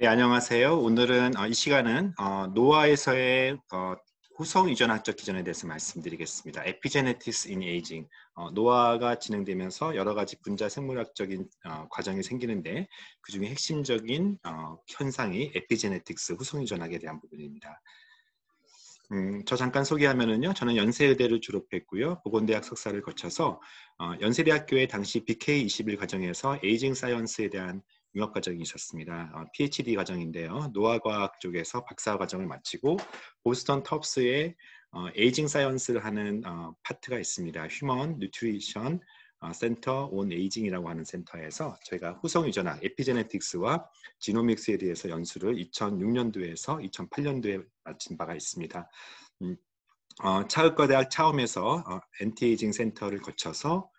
네, 안녕하세요. 오늘은 이 시간은 노화에서의 후성 유전학적 기전에 대해서 말씀드리겠습니다. Epigenetics in Aging. 노화가 진행되면서 여러 가지 분자 생물학적인 과정이 생기는데 그 중에 핵심적인 현상이 에피제네틱스 후성 유전학에 대한 부분입니다. 저 잠깐 소개하면은요. 저는 연세의대를 졸업했고요. 보건대학 석사를 거쳐서 연세대학교의 당시 BK21 과정에서 에이징 사이언스에 대한 융합 과정이 있었습니다. PhD 과정인데요. 노화과학 쪽에서 박사 과정을 마치고 보스턴 텁스의 에이징 사이언스를 하는 파트가 있습니다. 휴먼 뉴트리션 센터 온 에이징이라고 하는 센터에서 저희가 후성 유전학 에피제네틱스와 지노믹스에 대해서 연수를 2006년도에서 2008년도에 마친 바가 있습니다. 차의과대학 차움에서 엔티에이징 센터를 거쳐서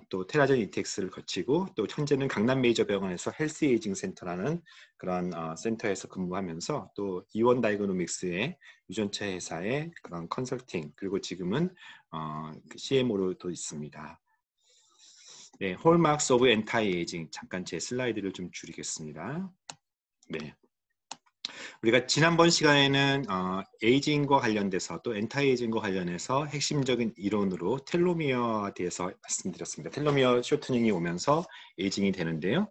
또 테라젠 이텍스를 거치고 또 현재는 강남 메이저 병원에서 헬스 에이징 센터라는 그런 센터에서 근무하면서 또 이원 다이그노믹스의 유전체 회사의 그런 컨설팅 그리고 지금은 CMO로도 있습니다. 네, 홀마크스 오브 엔타이 에이징 잠깐 제 슬라이드를 좀 줄이겠습니다. 네. 우리가 지난번 시간에는 에이징과 관련돼서 또 엔타이 에이징과 관련해서 핵심적인 이론으로 텔로미어에 대해서 말씀드렸습니다. 텔로미어 쇼트닝이 오면서 에이징이 되는데요.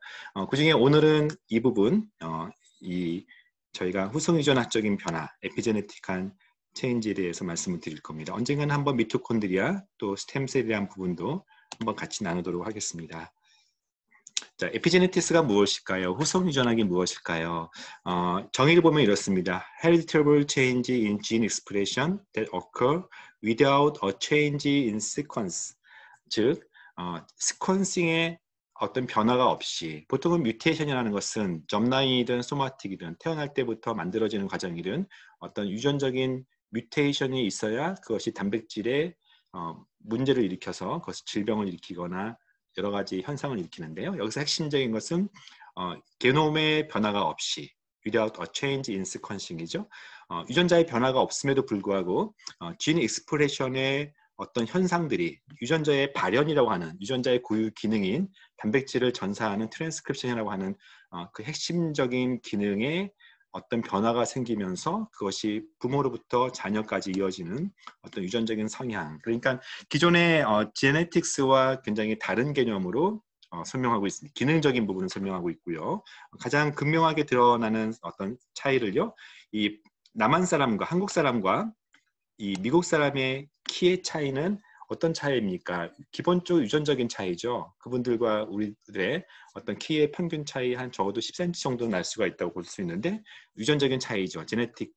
그중에 오늘은 이 부분, 저희가 후성유전학적인 변화, 에피제네틱한 체인지에 대해서 말씀을 드릴 겁니다. 언젠가는 한번 미토콘드리아 또 스템셀에 대한 부분도 한번 같이 나누도록 하겠습니다. 자, 에피제네티스가 무엇일까요? 후성 유전학이 무엇일까요? 정의를 보면 이렇습니다. Heritable change in gene expression that occur without a change in sequence. 즉, 스퀀싱의 어떤 변화가 없이 보통은 뮤테이션이라는 것은 점라인이든 소마틱이든 태어날 때부터 만들어지는 과정이든 어떤 유전적인 뮤테이션이 있어야 그것이 단백질에 문제를 일으켜서 그것이 질병을 일으키거나 여러 가지 현상을 일으키는데요. 여기서 핵심적인 것은 게놈의 변화가 없이 without a change in sequencing이죠. 유전자의 변화가 없음에도 불구하고 진 익스프레션의 어떤 현상들이 유전자의 발현이라고 하는 유전자의 고유 기능인 단백질을 전사하는 트랜스크립션이라고 하는 그 핵심적인 기능에 어떤 변화가 생기면서 그것이 부모로부터 자녀까지 이어지는 어떤 유전적인 성향. 그러니까 기존의 제네틱스와 굉장히 다른 개념으로 설명하고 있습니다. 기능적인 부분을 설명하고 있고요. 가장 극명하게 드러나는 어떤 차이를요. 이 남한 사람과 한국 사람과 이 미국 사람의 키의 차이는 어떤 차이입니까? 기본적으로 유전적인 차이죠. 그분들과 우리들의 어떤 키의 평균 차이 한 적어도 10cm 정도는 날 수가 있다고 볼 수 있는데 유전적인 차이죠. 제네틱,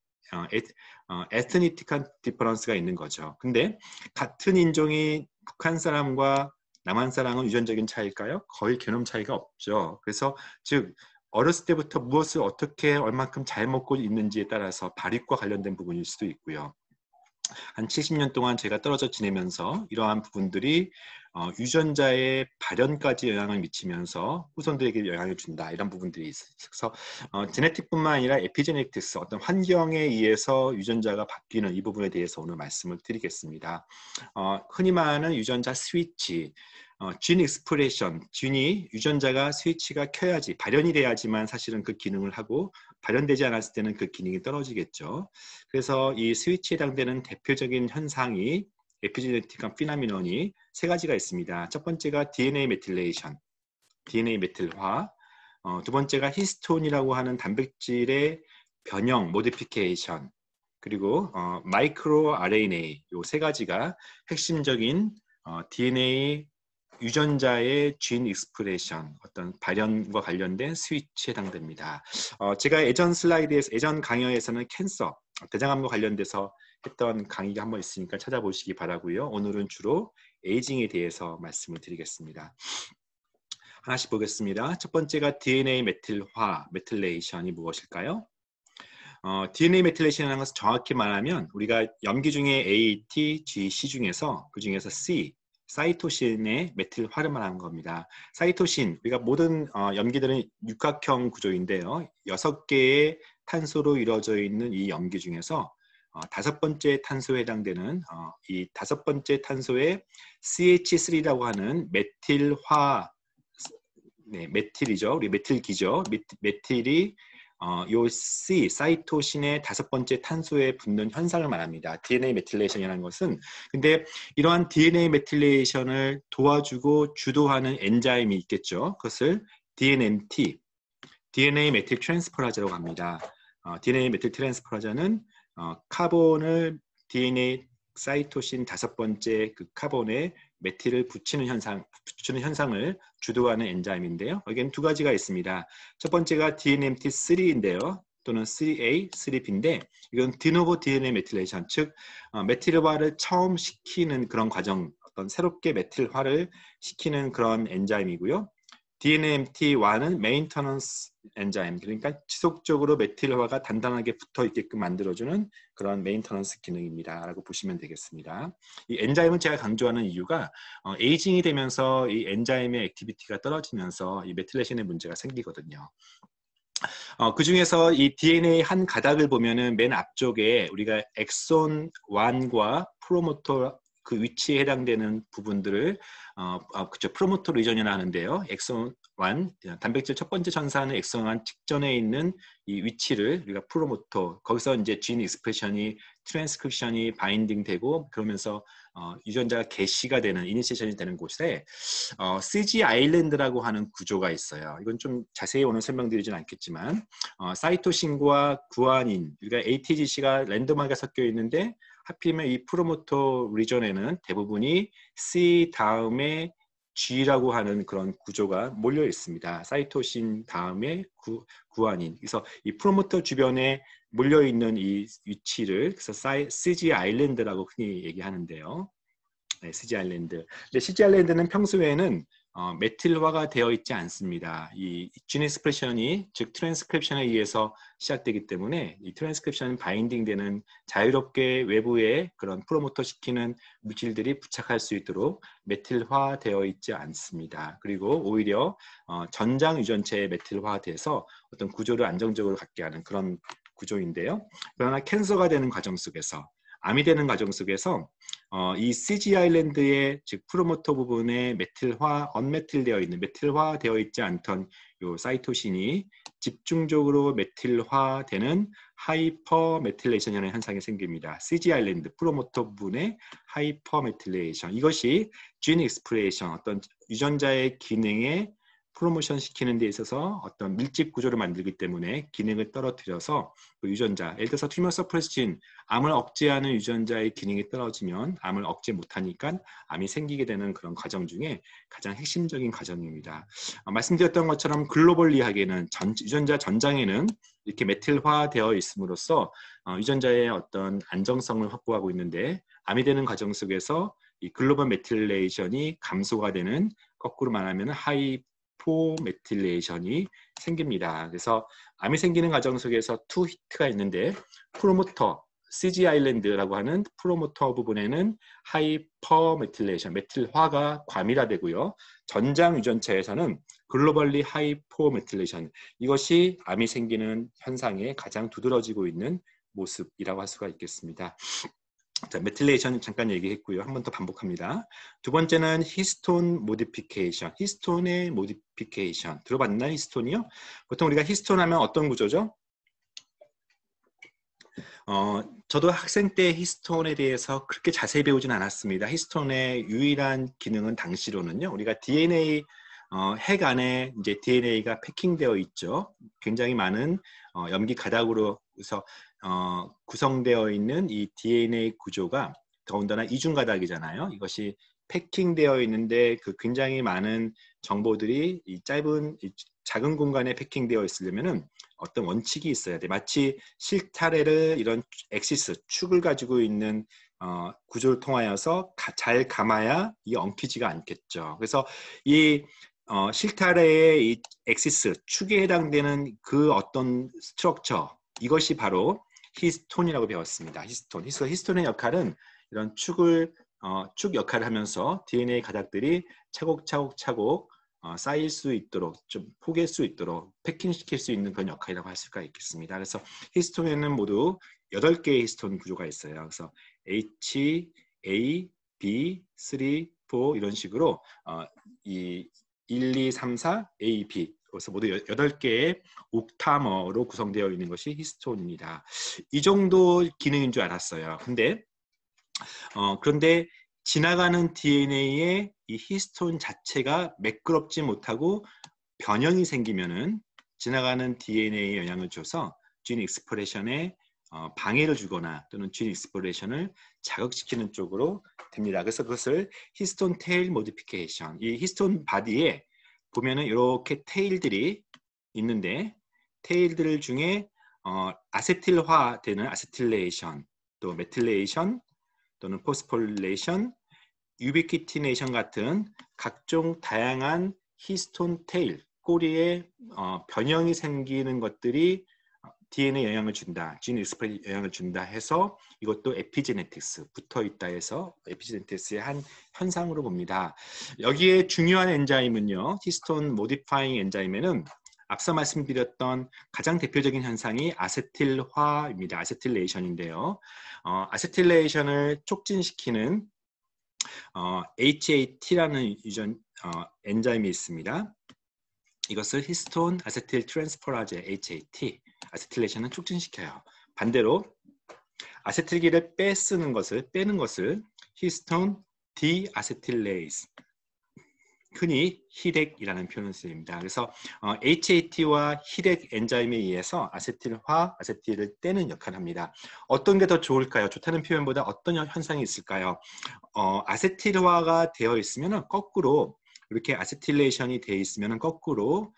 에스니틱한 디퍼런스가 있는 거죠. 근데 같은 인종이 북한 사람과 남한 사람은 유전적인 차이일까요? 거의 개념 차이가 없죠. 그래서 즉 어렸을 때부터 무엇을 어떻게 얼만큼 잘 먹고 있는지에 따라서 발育과 관련된 부분일 수도 있고요. 한 70년 동안 제가 떨어져 지내면서 이러한 부분들이 유전자의 발현까지 영향을 미치면서 후손들에게 영향을 준다 이런 부분들이 있어서 제네틱뿐만 아니라 에피제네틱스 어떤 환경에 의해서 유전자가 바뀌는 이 부분에 대해서 오늘 말씀을 드리겠습니다. 흔히 말하는 유전자 스위치 진 익스프레션, 진이 유전자가 스위치가 켜야지 발현이 돼야지만 사실은 그 기능을 하고 발현되지 않았을 때는 그 기능이 떨어지겠죠. 그래서 이 스위치에 해당되는 대표적인 현상이 에피제네틱한 피나미논이 세 가지가 있습니다. 첫 번째가 DNA 메틸레이션, DNA 메틸화. 두 번째가 히스톤이라고 하는 단백질의 변형, 모디피케이션. 그리고 마이크로 RNA 요 세 가지가 핵심적인 DNA 유전자의 진 익스프레션, 어떤 발현과 관련된 스위치에 해당됩니다. 제가 예전 슬라이드에서, 예전 강의에서는 캔서, 대장암과 관련돼서 했던 강의가 한번 있으니까 찾아보시기 바라고요. 오늘은 주로 에이징에 대해서 말씀을 드리겠습니다. 하나씩 보겠습니다. 첫 번째가 DNA 메틸화, 메틸레이션이 무엇일까요? DNA 메틸레이션이라는 것은 정확히 말하면 우리가 염기 중에 A, T, G, C 중에서 그 중에서 C, 사이토신의 메틸화를 말하는 겁니다. 사이토신, 우리가 모든 염기들은 육각형 구조인데요. 6개의 탄소로 이루어져 있는 이 염기 중에서 5번째 탄소에 해당되는 이 5번째 탄소의 CH3라고 하는 메틸화, 네, 메틸이죠. 우리 메틸기죠. 메틸이 요 C, 사이토신의 5번째 탄소에 붙는 현상을 말합니다. DNA 메틸레이션이라는 것은. 근데 이러한 DNA 메틸레이션을 도와주고 주도하는 엔자임이 있겠죠. 그것을 DNMT, DNA 메틸 트랜스퍼라자라고 합니다. DNA 메틸 트랜스퍼라자는 카본을 DNA 사이토신 5번째 그 카본에 메틸을 붙이는 현상을 주도하는 엔자임인데요. 여기는 2가지가 있습니다. 첫 번째가 DNMT3인데요. 또는 3A, 3B인데 이건 디노보 DNA 메틸레이션, 즉 메틸화를 처음 시키는 그런 과정, 어떤 새롭게 메틸화를 시키는 그런 엔자임이고요. DNMT1은 메인터넌스 엔자임, 그러니까 지속적으로 메틸화가 단단하게 붙어 있게끔 만들어주는 그런 메인터넌스 기능입니다 라고 보시면 되겠습니다. 이 엔자임은 제가 강조하는 이유가 에이징이 되면서 이 엔자임의 액티비티가 떨어지면서 이 메틸레이션의 문제가 생기거든요. 그 중에서 이 DNA 한 가닥을 보면은 맨 앞쪽에 우리가 엑손 1과 프로모터 그 위치에 해당되는 부분들을 그쵸, 프로모터 리전이라 하는데요. 엑손 1, 단백질 첫 번째 전사하는 엑손 1 직전에 있는 이 위치를 우리가 프로모터, 거기서 이제 진 익스프레션이, 트랜스크립션이 바인딩 되고 그러면서 유전자가 개시가 되는, 이니시에이션이 되는 곳에 CG 아일랜드라고 하는 구조가 있어요. 이건 좀 자세히 오늘 설명드리진 않겠지만 사이토신과 구아닌, 그러니까 ATGC가 랜덤하게 섞여 있는데 하필이면 이 프로모터 리전에는 대부분이 C 다음에 G라고 하는 그런 구조가 몰려 있습니다. 사이토신 다음에 구아닌. 그래서 이 프로모터 주변에 몰려 있는 이 위치를 그래서 CG 아일랜드라고 흔히 얘기하는데요. 네, CG 아일랜드. 근데 CG 아일랜드는 평소에는 메틸화가 되어 있지 않습니다. 이 진 익스프레션이, 즉 트랜스크립션에 의해서 시작되기 때문에 이 트랜스크립션 바인딩되는 자유롭게 외부에 그런 프로모터 시키는 물질들이 부착할 수 있도록 메틸화 되어 있지 않습니다. 그리고 오히려 전장 유전체에 메틸화돼서 어떤 구조를 안정적으로 갖게 하는 그런 구조인데요. 그러나 캔서가 되는 과정 속에서, 암이 되는 과정 속에서 이 CG 아일랜드의 즉 프로모터 부분에 메틸화, 언메틸되어 있는, 메틸화되어 있지 않던 요 사이토신이 집중적으로 메틸화되는 하이퍼 메틸레이션이라는 현상이 생깁니다. CG 아일랜드 프로모터 부분의 하이퍼 메틸레이션, 이것이 진 익스프레이션, 어떤 유전자의 기능에 프로모션 시키는 데 있어서 어떤 밀집 구조를 만들기 때문에 기능을 떨어뜨려서 그 유전자, 예를 들어서 튜머 서프레스진, 암을 억제하는 유전자의 기능이 떨어지면 암을 억제 못하니까 암이 생기게 되는 그런 과정 중에 가장 핵심적인 과정입니다. 말씀드렸던 것처럼 글로벌리하게는 유전자 전장에는 이렇게 메틸화되어 있음으로써 유전자의 어떤 안정성을 확보하고 있는데, 암이 되는 과정 속에서 이 글로벌 메틸레이션이 감소가 되는, 거꾸로 말하면 하이포메틸레이션이 생깁니다. 그래서 암이 생기는 과정 속에서 투 히트가 있는데, 프로모터, CG 아일랜드라고 하는 프로모터 부분에는 하이퍼메틸레이션, 메틸화가 과밀화되고요. 전장 유전체에서는 글로벌리 하이포메틸레이션, 이것이 암이 생기는 현상에 가장 두드러지고 있는 모습이라고 할 수가 있겠습니다. 자, 메틸레이션 잠깐 얘기했고요. 한 번 더 반복합니다. 두 번째는 히스톤 모디피케이션. 히스톤의 모디피케이션. 들어봤나요? 히스톤이요? 보통 우리가 히스톤 하면 어떤 구조죠? 저도 학생 때 히스톤에 대해서 그렇게 자세히 배우진 않았습니다. 히스톤의 유일한 기능은 당시로는요, 우리가 DNA 핵 안에 이제 DNA가 패킹되어 있죠. 굉장히 많은 염기 가닥으로 해서 구성되어 있는 이 DNA 구조가 더군다나 이중 가닥이잖아요. 이것이 패킹되어 있는데 그 굉장히 많은 정보들이 이 짧은 이 작은 공간에 패킹되어 있으려면은 어떤 원칙이 있어야 돼. 마치 실타래를 이런 엑시스, 축을 가지고 있는 구조를 통하여서 잘 감아야 이게 엉키지가 않겠죠. 그래서 이 실타래의 이 엑시스, 축에 해당되는 그 어떤 스트럭처, 이것이 바로 히스톤이라고 배웠습니다. 히스톤의 역할은 이런 축 역할을 하면서 DNA 가닥들이 차곡차곡 쌓일 수 있도록, 좀 포갤 수 있도록 패킹시킬 수 있는 그런 역할이라고 할 수가 있겠습니다. 그래서 히스톤에는 모두 8개의 히스톤 구조가 있어요. 그래서 H, A, B, 3, 4 이런 식으로 이 1, 2, 3, 4, A, B 그래서 모두 8개의 옥타머로 구성되어 있는 것이 히스톤입니다. 이 정도 기능인 줄 알았어요. 그런데 지나가는 DNA에 이 히스톤 자체가 매끄럽지 못하고 변형이 생기면은 지나가는 DNA에 영향을 줘서 진 익스프레션에 방해를 주거나 또는 진 익스프레션을 자극시키는 쪽으로 됩니다. 그래서 그것을 히스톤 테일 모디피케이션, 이 히스톤 바디에 보면은 이렇게 테일들이 있는데 테일들 중에 아세틸화되는 아세틸레이션, 또 메틸레이션 또는 포스폴레이션, 유비키티네이션 같은 각종 다양한 히스톤 테일, 꼬리에 변형이 생기는 것들이 DNA에 영향을 준다, 진 익스프레션에 영향을 준다 해서 이것도 에피제네틱스, 붙어있다 해서 에피제네틱스의 한 현상으로 봅니다. 여기에 중요한 엔자임은요, 히스톤 모디파잉 엔자임에는 앞서 말씀드렸던 가장 대표적인 현상이 아세틸화입니다. 아세틸레이션인데요. 아세틸레이션을 촉진시키는 HAT라는 엔자임이 있습니다. 이것을 히스톤 아세틸 트랜스퍼라제 HAT, 아세틸레이션을 촉진시켜요. 반대로 아세틸기를 빼는 것을 히스톤 디아세틸레이스, 흔히 히덱이라는 표현을 씁니다. 그래서 HAT와 히덱 엔자임에 의해서 아세틸화, 아세틸을 떼는 역할을 합니다. 어떤 게 더 좋을까요? 좋다는 표현보다 어떤 현상이 있을까요? 아세틸화가 되어 있으면 거꾸로 이렇게 아세틸레이션이 되어 있으면 거꾸로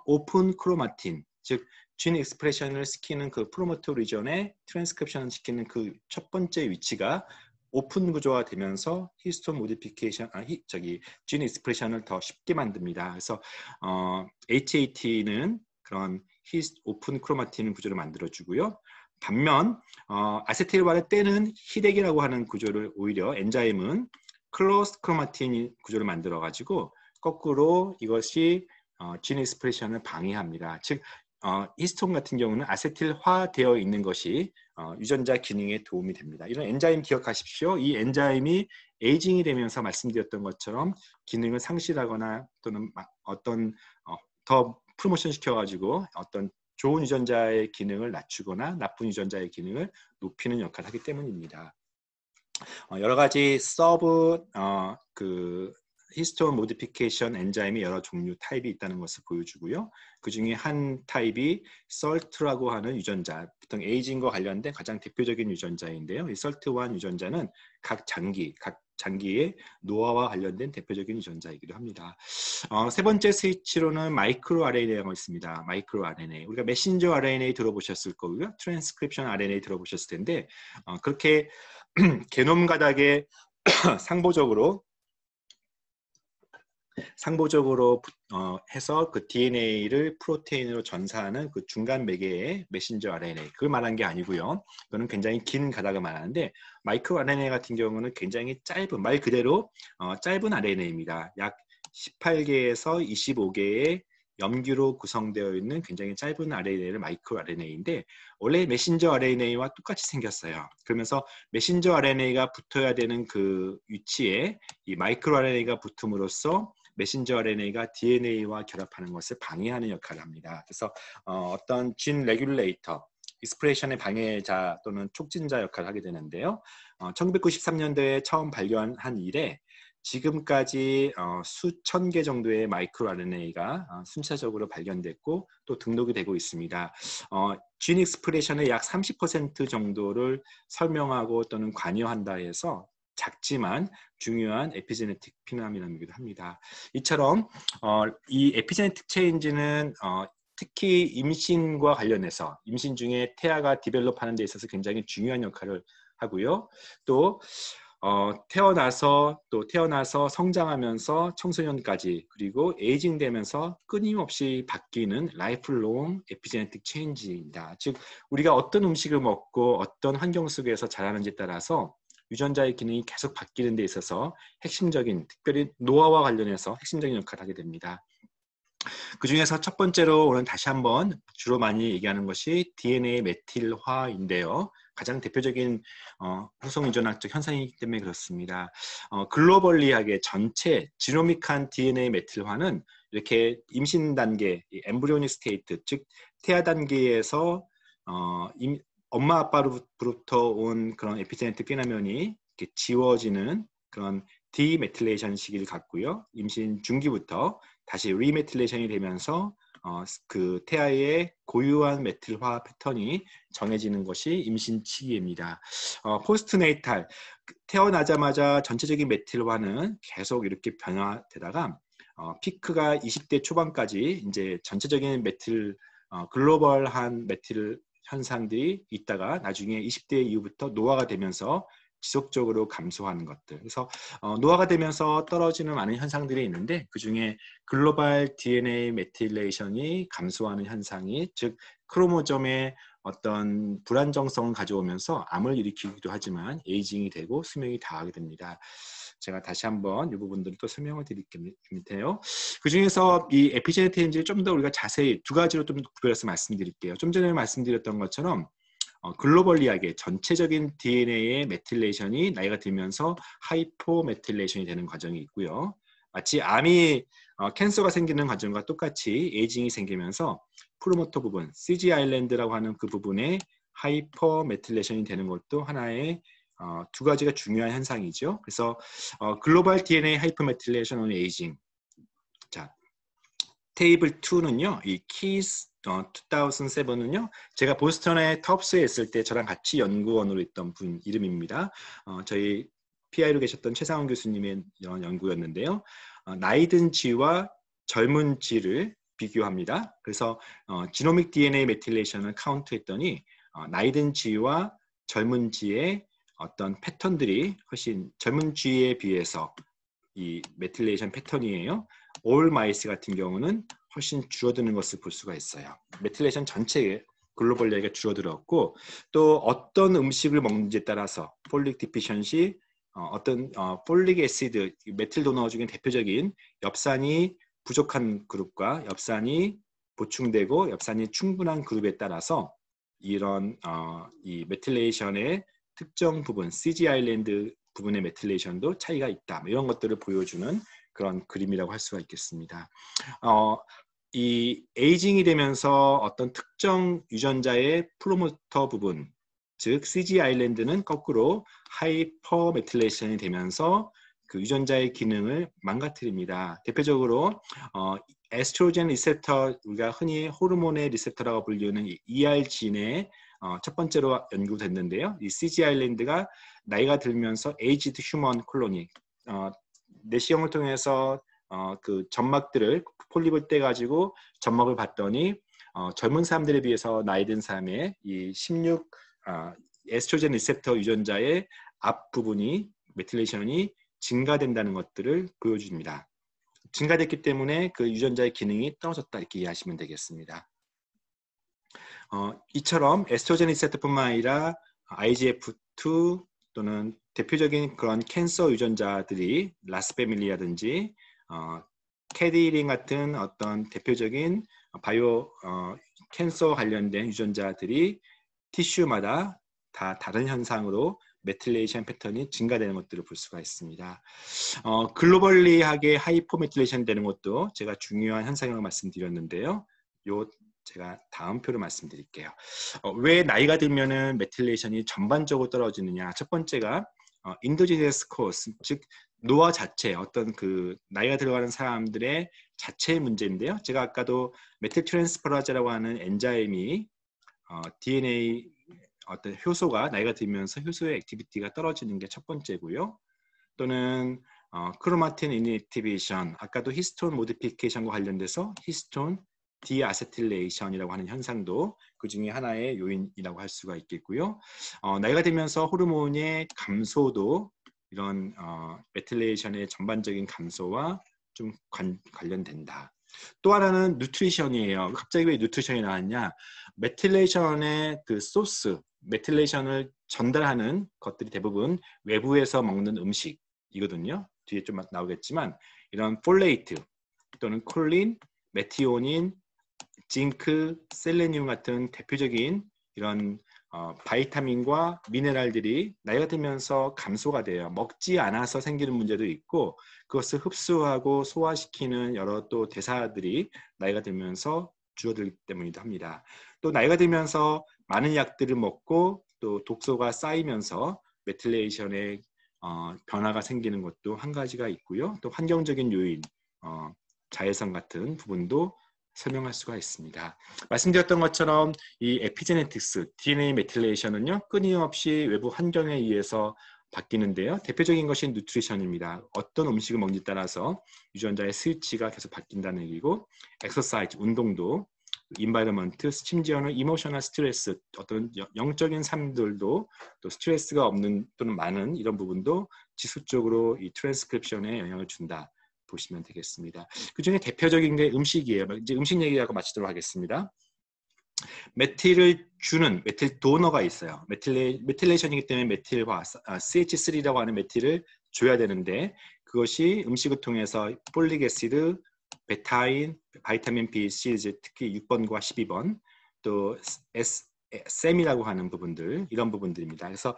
오픈 크로마틴, 즉 진 익스프레션을 시키는 그 프로모터 리전에 트랜스크립션을 시키는 그 첫 번째 위치가 오픈 구조화 되면서 히스톤 모디피케이션, 진 익스프레션을 더 쉽게 만듭니다. 그래서 HAT는 그런 오픈 크로마틴 구조를 만들어주고요. 반면 아세틸화를 떼는 히덱이라고 하는 구조를 오히려 엔자임은 클로스 크로마틴 구조를 만들어가지고 거꾸로 이것이 진 익스프레션을 방해합니다. 즉 히스톤 같은 경우는 아세틸화되어 있는 것이 유전자 기능에 도움이 됩니다. 이런 엔자임 기억하십시오. 이 엔자임이 에이징이 되면서 말씀드렸던 것처럼 기능을 상실하거나 또는 어떤 더 프로모션 시켜가지고 어떤 좋은 유전자의 기능을 낮추거나 나쁜 유전자의 기능을 높이는 역할을 하기 때문입니다. 여러 가지 히스톤 모디피케이션 엔자임이 여러 종류 타입이 있다는 것을 보여주고요. 그 중에 한 타입이 SALT라고 하는 유전자, 보통 에이징과 관련된 가장 대표적인 유전자인데요. 이 SALT1 유전자는 각 장기의 노화와 관련된 대표적인 유전자이기도 합니다. 세 번째 스위치로는 마이크로 RNA가 있습니다. 마이크로 RNA. 우리가 메신저 RNA 들어보셨을 거고요. 트랜스크립션 RNA 들어보셨을 텐데 그렇게 게놈 가닥에 상보적으로 해서 그 DNA를 프로테인으로 전사하는 그 중간 매개의 메신저 RNA, 그걸 말한 게 아니고요. 그거는 굉장히 긴 가닥을 말하는데 마이크로 RNA 같은 경우는 굉장히 짧은, 말 그대로 짧은 RNA입니다. 약 18개에서 25개의 염기로 구성되어 있는 굉장히 짧은 RNA를 마이크로 RNA인데 원래 메신저 RNA와 똑같이 생겼어요. 그러면서 메신저 RNA가 붙어야 되는 그 위치에 이 마이크로 RNA가 붙음으로써 메신저 RNA가 DNA와 결합하는 것을 방해하는 역할을 합니다. 그래서 어떤 진 레귤레이터, 익스프레션의 방해자 또는 촉진자 역할을 하게 되는데요. 1993년도에 처음 발견한 이래 지금까지 수천 개 정도의 마이크로 RNA가 순차적으로 발견됐고 또 등록이 되고 있습니다. 진 익스프레션의 약 30% 정도를 설명하고 또는 관여한다 해서 작지만 중요한 에피제네틱 피노미나이기도 합니다. 이처럼 이 에피제네틱 체인지는 특히 임신과 관련해서 임신 중에 태아가 디벨롭하는 데 있어서 굉장히 중요한 역할을 하고요. 또 태어나서 성장하면서 청소년까지 그리고 에이징 되면서 끊임없이 바뀌는 라이프롱 에피제네틱 체인지입니다. 즉 우리가 어떤 음식을 먹고 어떤 환경 속에서 자라는지에 따라서 유전자의 기능이 계속 바뀌는 데 있어서 핵심적인, 특별히 노화와 관련해서 핵심적인 역할을 하게 됩니다. 그 중에서 첫 번째로 오늘 다시 한번 주로 많이 얘기하는 것이 DNA 메틸화인데요. 가장 대표적인 후성 유전학적 현상이기 때문에 그렇습니다. 글로벌리하게 전체 지노믹한 DNA 메틸화는 이렇게 임신 단계, 엠브리오닉 스테이트, 즉 태아 단계에서 엄마 아빠로부터 온 그런 에피제네틱 피노멘이 이렇게 지워지는 그런 디메틸레이션 시기를 갖고요. 임신 중기부터 다시 리메틸레이션이 되면서 그 태아의 고유한 메틸화 패턴이 정해지는 것이 임신 시기입니다. 포스트네이탈, 태어나자마자 전체적인 메틸화는 계속 이렇게 변화되다가 피크가 20대 초반까지 이제 전체적인 메틸 글로벌한 메틸 현상들이 있다가 나중에 20대 이후부터 노화가 되면서 지속적으로 감소하는 것들. 그래서 노화가 되면서 떨어지는 많은 현상들이 있는데 그중에 글로벌 DNA 메틸레이션이 감소하는 현상이 즉 크로모점의 어떤 불안정성을 가져오면서 암을 일으키기도 하지만 에이징이 되고 수명이 다하게 됩니다. 제가 다시 한번 이 부분들을 또 설명을 드릴게요. 그 중에서 이 에피제네틱인지를 좀 더 우리가 자세히 두 가지로 좀 구별해서 말씀드릴게요. 좀 전에 말씀드렸던 것처럼 글로벌리하게 전체적인 DNA의 메틸레이션이 나이가 들면서 하이포메틸레이션이 되는 과정이 있고요. 마치 암이 캔서가 생기는 과정과 똑같이 에이징이 생기면서 프로모터 부분, CG 아일랜드라고 하는 그 부분에 하이퍼메틸레이션이 되는 것도 하나의 두 가지가 중요한 현상이죠. 그래서 글로벌 DNA 하이퍼메틸레이션 온 에이징. 자, 테이블 2는요. 이 키스 2007은요. 제가 보스턴의 텁스에 있을 때 저랑 같이 연구원으로 있던 분 이름입니다. 저희 PI로 계셨던 최상원 교수님의 연구였는데요. 나이 든 쥐와 젊은 쥐를 비교합니다. 그래서 지노믹 DNA 메틸레이션을 카운트했더니 나이 든 쥐와 젊은 쥐의 어떤 패턴들이 훨씬 젊은 쥐에 비해서 이 메틸레이션 패턴이에요. 올 마이스 같은 경우는 훨씬 줄어드는 것을 볼 수가 있어요. 메틸레이션 전체에 글로벌 레이가 줄어들었고 또 어떤 음식을 먹는지에 따라서 폴릭 디피션시 어떤 폴릭 애시드 메틸 도너 중에 대표적인 엽산이 부족한 그룹과 엽산이 보충되고 엽산이 충분한 그룹에 따라서 이런 이 메틸레이션의 특정 부분 CG 아일랜드 부분의 메틸레이션도 차이가 있다. 이런 것들을 보여주는 그런 그림이라고 할 수가 있겠습니다. 이 에이징이 되면서 어떤 특정 유전자의 프로모터 부분, 즉 CG 아일랜드는 거꾸로 하이퍼 메틸레이션이 되면서 그 유전자의 기능을 망가뜨립니다. 대표적으로 에스트로겐 리셉터, 우리가 흔히 호르몬의 리셉터라고 불리는 ER진의 첫 번째로 연구됐는데요. 이 CG 아일랜드가 나이가 들면서 에이지드 휴먼 콜로니, 내시경을 통해서 그 점막들을 폴립을 떼가지고 점막을 봤더니 젊은 사람들에 비해서 나이 든 사람의 이 16 에스트로겐 리셉터 유전자의 앞부분이 메틸레이션이 증가된다는 것들을 보여줍니다. 증가됐기 때문에 그 유전자의 기능이 떨어졌다 이렇게 이해하시면 되겠습니다. 이처럼 에스트로겐 리셉터뿐만 아니라 IGF-2 또는 대표적인 그런 캔서 유전자들이 라스페밀리라든지 캐디린 같은 어떤 대표적인 바이오 캔서 관련된 유전자들이 티슈마다 다 다른 현상으로 메틸레이션 패턴이 증가되는 것들을 볼 수가 있습니다. 글로벌리하게 하이포메틸레이션 되는 것도 제가 중요한 현상이라고 말씀드렸는데요. 제가 다음 표로 말씀드릴게요. 왜 나이가 들면은 메틸레이션이 전반적으로 떨어지느냐? 첫 번째가 인도지네스 코스, 즉 노화 자체, 어떤 그 나이가 들어가는 사람들의 자체의 문제인데요. 제가 아까도 메틸 트랜스퍼라즈라고 하는 엔자임이 DNA 어떤 효소가 나이가 들면서 효소의 액티비티가 떨어지는 게 첫 번째고요. 또는 크로마틴 이니티비션, 아까도 히스톤 모디피케이션과 관련돼서 히스톤 디아세틸레이션이라고 하는 현상도 그 중에 하나의 요인이라고 할 수가 있겠고요. 나이가 들면서 호르몬의 감소도 이런 메틸레이션의 전반적인 감소와 좀 관련된다. 또 하나는 누트리션이에요. 갑자기 왜 누트리션이 나왔냐? 메틸레이션의 그 소스, 메틸레이션을 전달하는 것들이 대부분 외부에서 먹는 음식이거든요. 뒤에 좀 나오겠지만 이런 폴레이트 또는 콜린, 메티오닌, 징크, 셀레늄 같은 대표적인 이런 바이타민과 미네랄들이 나이가 들면서 감소가 돼요. 먹지 않아서 생기는 문제도 있고 그것을 흡수하고 소화시키는 여러 또 대사들이 나이가 들면서 줄어들기 때문이기도 합니다. 또 나이가 들면서 많은 약들을 먹고 또 독소가 쌓이면서 메틸레이션의 변화가 생기는 것도 한 가지가 있고요. 또 환경적인 요인, 자외선 같은 부분도 설명할 수가 있습니다. 말씀드렸던 것처럼 이 에피제네틱스, DNA 메틸레이션은요, 끊임없이 외부 환경에 의해서 바뀌는데요. 대표적인 것이 누트리션입니다. 어떤 음식을 먹느냐에 따라서 유전자의 스위치가 계속 바뀐다는 얘기고, 엑서사이즈, 운동도, 인바이러먼트, 심지어는 이모셔널 스트레스, 어떤 영적인 삶들도 또 스트레스가 없는 또는 많은 이런 부분도 지속적으로 이 트랜스크립션에 영향을 준다. 보시면 되겠습니다. 그 중에 대표적인 게 음식이에요. 이제 음식 얘기하고 마치도록 하겠습니다. 메틸을 주는 메틸 도너가 있어요. 메틸레이션이기 때문에 메틸화, CH3라고 하는 메틸을 줘야 되는데 그것이 음식을 통해서 폴릭 애시드, 베타인, 바이타민 B, C, 특히 6번과 12번, 또 셈이라고 하는 부분들, 이런 부분들입니다. 그래서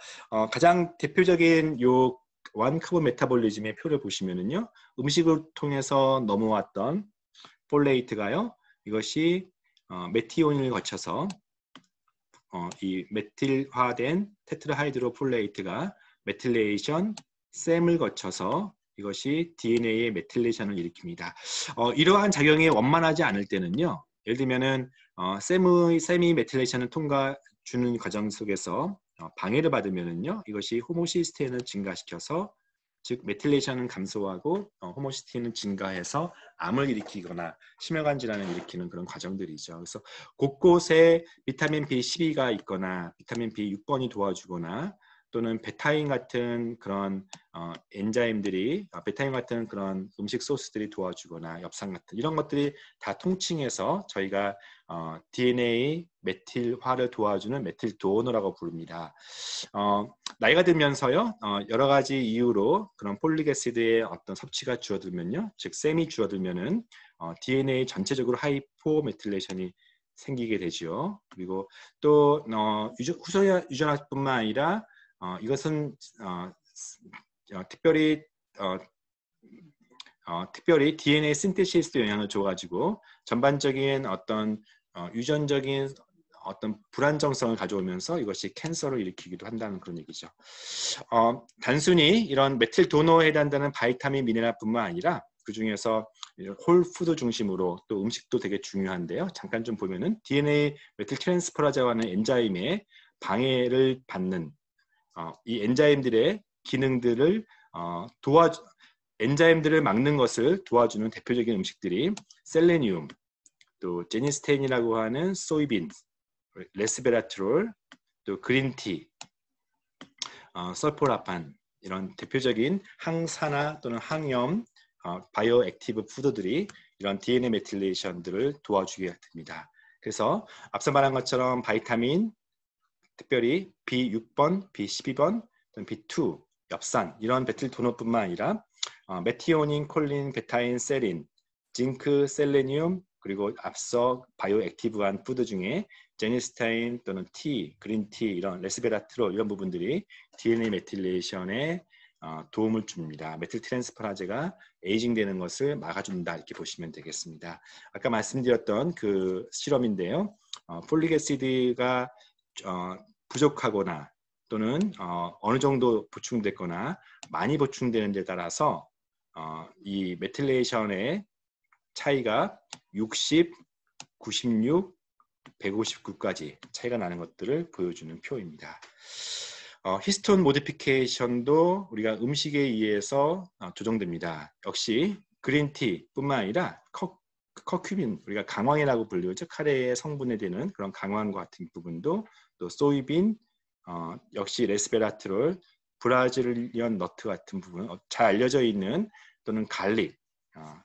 가장 대표적인 요 원커브 메타볼리즘의 표를 보시면은요, 음식을 통해서 넘어왔던 폴레이트가요, 이것이 메티온을 거쳐서 이 메틸화된 테트라하이드로폴레이트가 메틸레이션 셈을 거쳐서 이것이 DNA의 메틸레이션을 일으킵니다. 이러한 작용이 원만하지 않을 때는요, 예를 들면은 셈이 메틸레이션을 주는 과정 속에서 방해를 받으면은요, 이것이 호모시스테인을 증가시켜서 즉 메틸레이션은 감소하고 호모시스테인은 증가해서 암을 일으키거나 심혈관 질환을 일으키는 그런 과정들이죠. 그래서 곳곳에 비타민 B12가 있거나 비타민 B6번이 도와주거나 또는 베타인 같은 그런 엔자임들이 베타인 같은 그런 음식 소스들이 도와주거나 엽산 같은 이런 것들이 다 통칭해서 저희가 DNA 메틸화를 도와주는 메틸 도너라고 부릅니다. 나이가 들면서요, 여러 가지 이유로 그런 폴릭 애시드의 어떤 섭취가 줄어들면요, 즉 셈이 줄어들면은 DNA 전체적으로 하이포메틸레이션이 생기게 되죠. 그리고 또 후손 유전자뿐만 아니라 이것은 특별히 DNA 신테시스도 영향을 줘가지고 전반적인 어떤 유전적인 어떤 불안정성을 가져오면서 이것이 캔서를 일으키기도 한다는 그런 얘기죠. 단순히 이런 메틸 도너에 해당되는 바이타민 미네랄뿐만 아니라 그 중에서 홀푸드 중심으로 또 음식도 되게 중요한데요. 잠깐 좀 보면은 DNA 메틸 트랜스퍼라자고 하는 엔자임의 방해를 받는 이 엔자임들의 기능들을 엔자임들을 막는 것을 도와주는 대표적인 음식들이 셀레니움, 또 제니스테인이라고 하는 소이빈, 레스베라트롤, 또 그린티, 설포라판 이런 대표적인 항산화 또는 항염 바이오 액티브 푸드들이 이런 DNA 메틸레이션들을 도와주게 됩니다. 그래서 앞서 말한 것처럼 바이타민, 특별히 B6번, B12번, B2, 엽산 이런 메틸 도너뿐만 아니라 메티오닌, 콜린, 베타인, 세린, 징크, 셀레니움 그리고 앞서 바이오 액티브한 푸드 중에 제니스타인 또는 티, 그린티 이런 레스베라트롤 이런 부분들이 DNA 메틸레이션에 도움을 줍니다. 메틸 트랜스퍼라제가 에이징되는 것을 막아준다 이렇게 보시면 되겠습니다. 아까 말씀드렸던 그 실험인데요. 폴릭 애시드가 부족하거나 또는 어느 정도 보충됐거나 많이 보충되는 데 따라서 이 메틸레이션의 차이가 60, 96, 159까지 차이가 나는 것들을 보여주는 표입니다. 히스톤 모디피케이션도 우리가 음식에 의해서 조정됩니다. 역시 그린티뿐만 아니라 커큐민, 우리가 강황이라고 불리죠. 카레의 성분에 되는 그런 강황과 같은 부분도 또 소이빈, 역시 레스베라트롤, 브라질리언 너트 같은 부분, 잘 알려져 있는 또는 갈릭,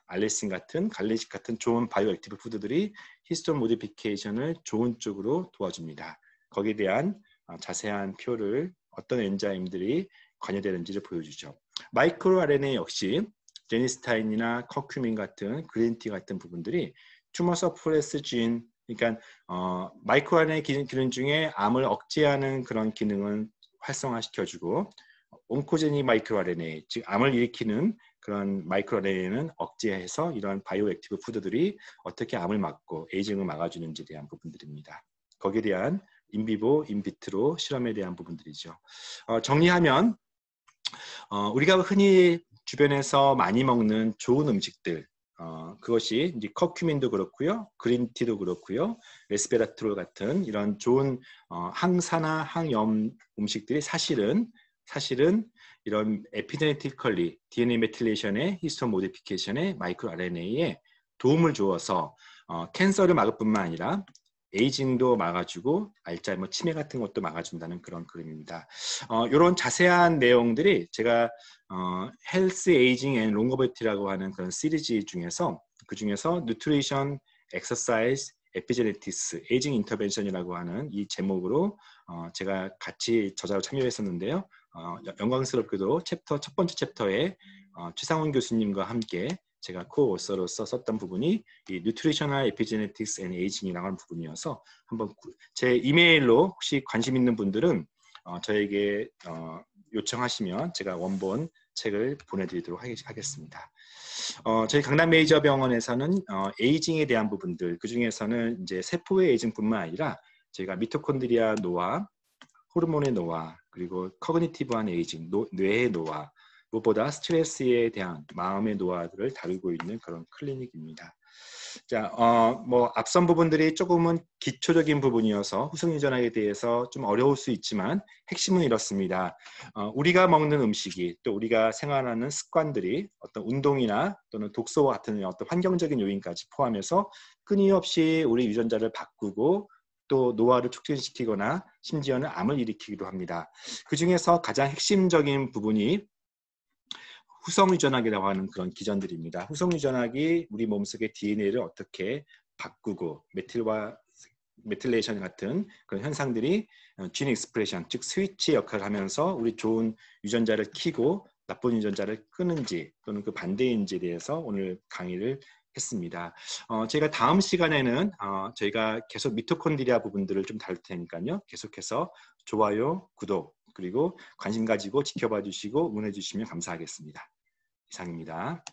알레신 같은 갈릭 같은 좋은 바이오 액티브 푸드들이 히스톤 모디피케이션을 좋은 쪽으로 도와줍니다. 거기에 대한 자세한 표를 어떤 엔자임들이 관여되는지를 보여주죠. 마이크로 RNA 역시 제니스타인이나 커큐민 같은 그린티 같은 부분들이 투머 서프레스 진 그러니까 마이크로 RNA 기능 중에 암을 억제하는 그런 기능은 활성화시켜주고 온코제닉 마이크로 RNA, 즉 암을 일으키는 그런 마이크로 RNA는 억제해서 이러한 바이오 액티브 푸드들이 어떻게 암을 막고 에이징을 막아주는지에 대한 부분들입니다. 거기에 대한 인비보, 인비트로 실험에 대한 부분들이죠. 정리하면 우리가 흔히 주변에서 많이 먹는 좋은 음식들, 그것이 이제 커큐민도 그렇고요, 그린티도 그렇고요, 레스베라트롤 같은 이런 좋은 항산화, 항염 음식들이 사실은 이런 에피제네티컬리 DNA 메틸레이션의 히스톤 모디피케이션의 마이크로 RNA에 도움을 주어서 캔서를 막을 뿐만 아니라 에이징도 막아주고 알츠하이머 치매 같은 것도 막아준다는 그런 그림입니다. 이런 자세한 내용들이 제가 헬스 에이징 앤 롱거버티라고 하는 그런 시리즈 중에서 그 중에서 뉴트리션, 엑서사이즈, 에피제네티스, 에이징 인터벤션이라고 하는 이 제목으로 제가 같이 저자로 참여했었는데요. 영광스럽게도 첫 번째 챕터에 최상훈 교수님과 함께 제가 코오서로서 썼던 부분이 이 뉴트리셔널 에피제네틱스 앤 에이징이라고 하는 부분이어서 한번 제 이메일로 혹시 관심 있는 분들은 저에게 요청하시면 제가 원본 책을 보내드리도록 하겠습니다. 저희 강남 메이저 병원에서는 에이징에 대한 부분들, 그 중에서는 이제 세포의 에이징뿐만 아니라 저희가 미토콘드리아 노화, 호르몬의 노화, 그리고 커그니티브한 에이징, 뇌의 노화, 무엇보다 스트레스에 대한 마음의 노화들을 다루고 있는 그런 클리닉입니다. 자, 뭐 앞선 부분들이 조금은 기초적인 부분이어서 후성유전학에 대해서 좀 어려울 수 있지만 핵심은 이렇습니다. 우리가 먹는 음식이 또 우리가 생활하는 습관들이 어떤 운동이나 또는 독서와 같은 어떤 환경적인 요인까지 포함해서 끊임없이 우리 유전자를 바꾸고 또 노화를 촉진시키거나 심지어는 암을 일으키기도 합니다. 그 중에서 가장 핵심적인 부분이 후성유전학이라고 하는 그런 기전들입니다. 후성유전학이 우리 몸속의 DNA를 어떻게 바꾸고 메틸레이션 같은 그런 현상들이 진 익스프레션, 즉 스위치 역할을 하면서 우리 좋은 유전자를 켜고 나쁜 유전자를 끄는지 또는 그 반대인지에 대해서 오늘 강의를 했습니다. 제가 다음 시간에는 저희가 계속 미토콘드리아 부분들을 좀 다룰 테니까요. 계속해서 좋아요, 구독, 그리고 관심 가지고 지켜봐 주시고 응원해 주시면 감사하겠습니다. 이상입니다.